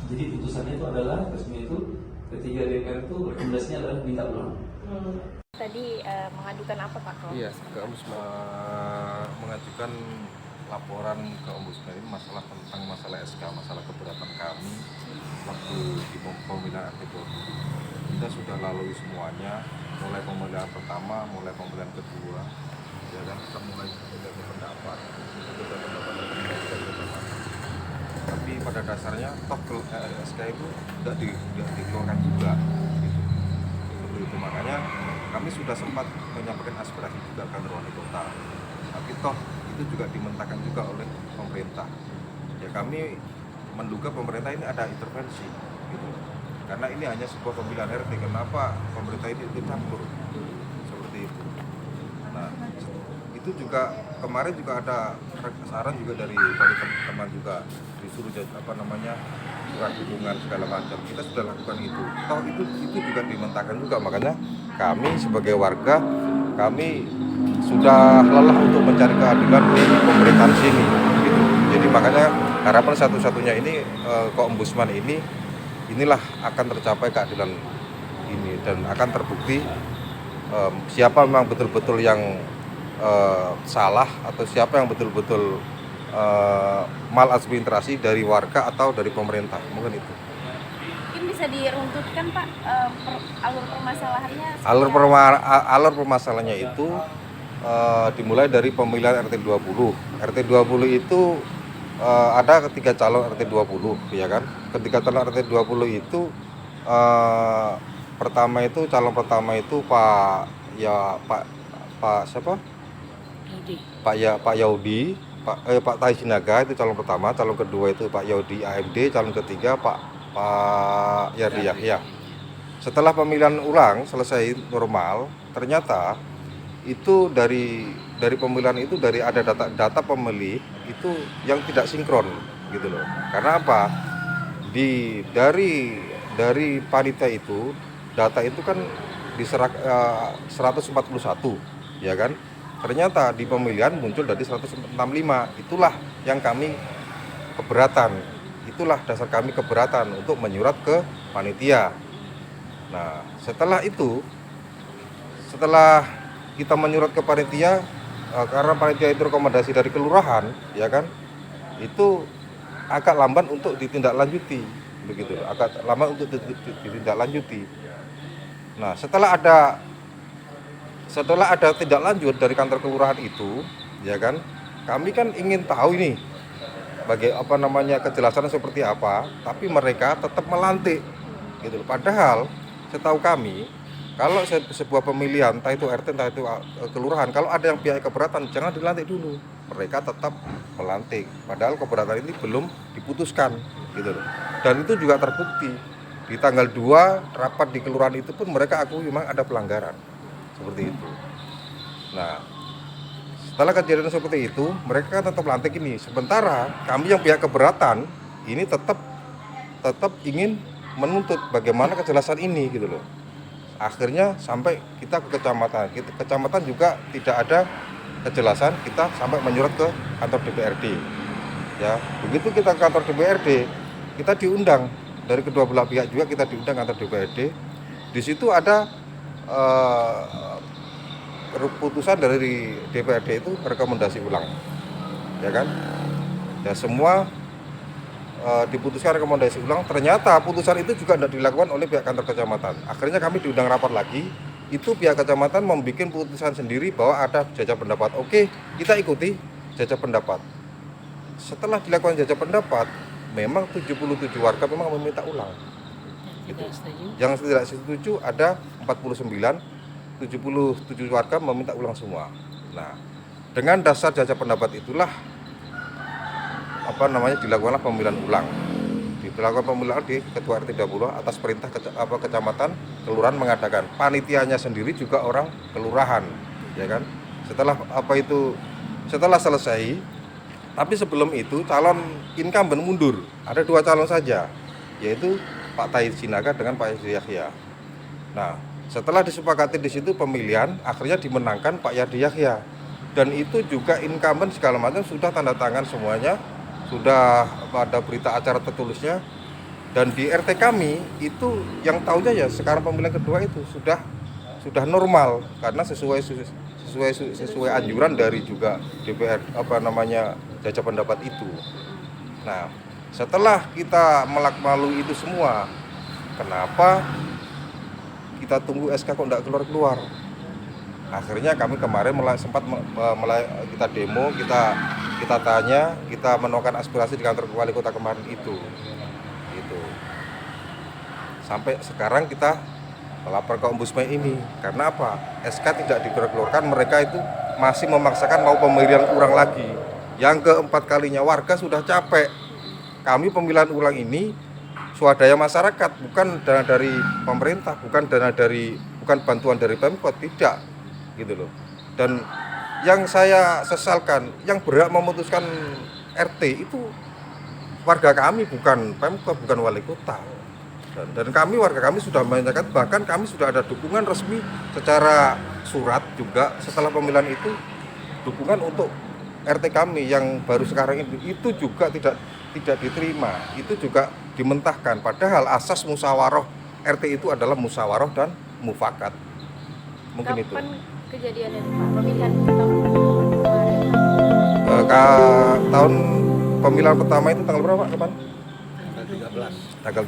Jadi putusannya itu adalah resmi itu ketiga DPR itu rekomendasinya adalah minta ulang. Tadi mengadukan apa Pak? Iya, ke Ombudsman mengajukan laporan ke Ombudsman ini masalah tentang masalah SK, masalah keberatan kami waktu di pemilihan RT 20. Kita sudah lalui semuanya, mulai pemilihan pertama, mulai pemilihan kedua, ya kan, kita mulai dari pendapat, tapi pada dasarnya toh SK itu tidak dikeluarkan juga, gitu. Seperti itu, makanya kami sudah sempat menyampaikan aspirasi juga ke kantor wali kota, tapi toh itu juga dimentahkan juga oleh pemerintah. Ya kami menduga pemerintah ini ada intervensi, gitu. Karena ini hanya sebuah pemilihan RT, kenapa pemerintah ini ikut campur, seperti itu. Nah, itu juga kemarin juga ada saran juga dari teman-teman juga disuruh surat dukungan segala macam. Kita sudah lakukan itu. Toh itu juga dimentahkan juga, makanya kami sebagai warga kami sudah lelah untuk mencari keadilan di pemerintahan sini, gitu. Jadi makanya harapan satu-satunya ini ke Ombudsman inilah akan tercapai keadilan ini dan akan terbukti siapa memang betul-betul yang salah atau siapa yang betul-betul maladministrasi dari warga atau dari pemerintah, mungkin itu. Mungkin bisa diruntutkan Pak alur permasalahannya? Alur permasalahannya itu dimulai dari pemilihan RT 20. RT 20 itu ada ketiga calon RT 20, ya kan? Ketiga calon RT 20 itu calon pertama itu Pak Yaudi, Pak Tai Sinaga itu calon pertama, calon kedua itu Pak Yaudi AMD, calon ketiga Pak Yardi Yahya. Setelah pemilihan ulang selesai normal, ternyata itu dari pemilihan itu dari ada data pemilih itu yang tidak sinkron, gitu loh. Karena apa? Dari panitia itu data itu kan diserah 141, ya kan? Ternyata di pemilihan muncul dari 165. Itulah yang kami keberatan. Itulah dasar kami keberatan untuk menyurat ke panitia. Nah, setelah kita menyurat ke panitia, karena panitia itu rekomendasi dari kelurahan, ya kan, itu agak lamban untuk ditindaklanjuti, begitu, agak lamban untuk ditindaklanjuti. Nah, setelah ada tindak lanjut dari kantor kelurahan itu, ya kan, kami kan ingin tahu ini kejelasannya seperti apa, tapi mereka tetap melantik, gitu. Padahal setahu kami, kalau sebuah pemilihan, entah itu RT, entah itu kelurahan, kalau ada yang pihak keberatan, jangan dilantik dulu. Mereka tetap melantik. Padahal keberatan ini belum diputuskan, gitu loh. Dan itu juga terbukti. Di tanggal 2 rapat di kelurahan itu pun mereka akui memang ada pelanggaran. Seperti itu. Nah, setelah kejadian seperti itu, mereka kan tetap lantik ini. Sementara kami yang pihak keberatan ini tetap ingin menuntut bagaimana kejelasan ini, gitu loh. Akhirnya sampai kita ke kecamatan. Kecamatan juga tidak ada kejelasan, kita sampai menyurat ke kantor DPRD. Ya, begitu kita ke kantor DPRD, kita diundang dari kedua belah pihak juga, kita diundang kantor DPRD. Di situ ada keputusan dari DPRD itu rekomendasi ulang, ya kan? Ya semua diputuskan rekomendasi ulang. Ternyata putusan itu juga tidak dilakukan oleh pihak kantor kecamatan. Akhirnya kami diundang rapat lagi. Itu pihak kecamatan membuat putusan sendiri bahwa ada jajak pendapat. Oke, kita ikuti jajak pendapat. Setelah dilakukan jajak pendapat, memang 77 warga memang meminta ulang. Gitu. Yang tidak setuju ada 49, 77 warga meminta ulang semua. Nah, dengan dasar jajak pendapat itulah dilakukanlah pemilihan ulang. Dilakukan pemilihan di Ketua RT 20 atas perintah kecamatan, kelurahan mengadakan. Panitianya sendiri juga orang kelurahan, ya kan? Setelah selesai, tapi sebelum itu calon incumbent mundur. Ada 2 calon saja, yaitu Pak Tai Sinaga dengan Pak Yardi Yahya. Nah, setelah disepakati di situ pemilihan, akhirnya dimenangkan Pak Yardi Yahya. Dan itu juga incumbent segala macam sudah tanda tangan semuanya, sudah ada berita acara tertulisnya. Dan di RT kami itu yang tahunya ya sekarang pemilihan kedua itu sudah normal karena sesuai anjuran dari juga DPR jajak pendapat itu. Nah, setelah kita melalui itu semua, kenapa kita tunggu SK kok enggak keluar? Akhirnya kami kemarin sempat kita demo, kita tanya, kita menuangkan aspirasi di kantor wali kota kemarin itu. Gitu. Sampai sekarang kita melapor ke ombudsman ini. Karena apa? SK tidak dikeluarkan, mereka itu masih memaksakan mau pemilihan ulang lagi. Yang keempat kalinya, warga sudah capek. Kami pemilihan ulang ini swadaya masyarakat, bukan dana dari pemerintah, bukan bantuan dari Pemkot, tidak, gitu loh. Dan yang saya sesalkan, yang berhak memutuskan RT itu warga kami, bukan Pemkot, bukan wali kota. Dan warga kami sudah menyatakan, bahkan kami sudah ada dukungan resmi secara surat juga setelah pemilihan itu, dukungan untuk RT kami yang baru sekarang itu juga tidak diterima, itu juga dimentahkan. Padahal asas musyawarah RT itu adalah musyawarah dan mufakat. Mungkin itu. Kapan kejadiannya itu Pak? Pemilihan pertama kemarin? Tahun pemilihan pertama itu tanggal berapa? Kapan? Tanggal 13. Tanggal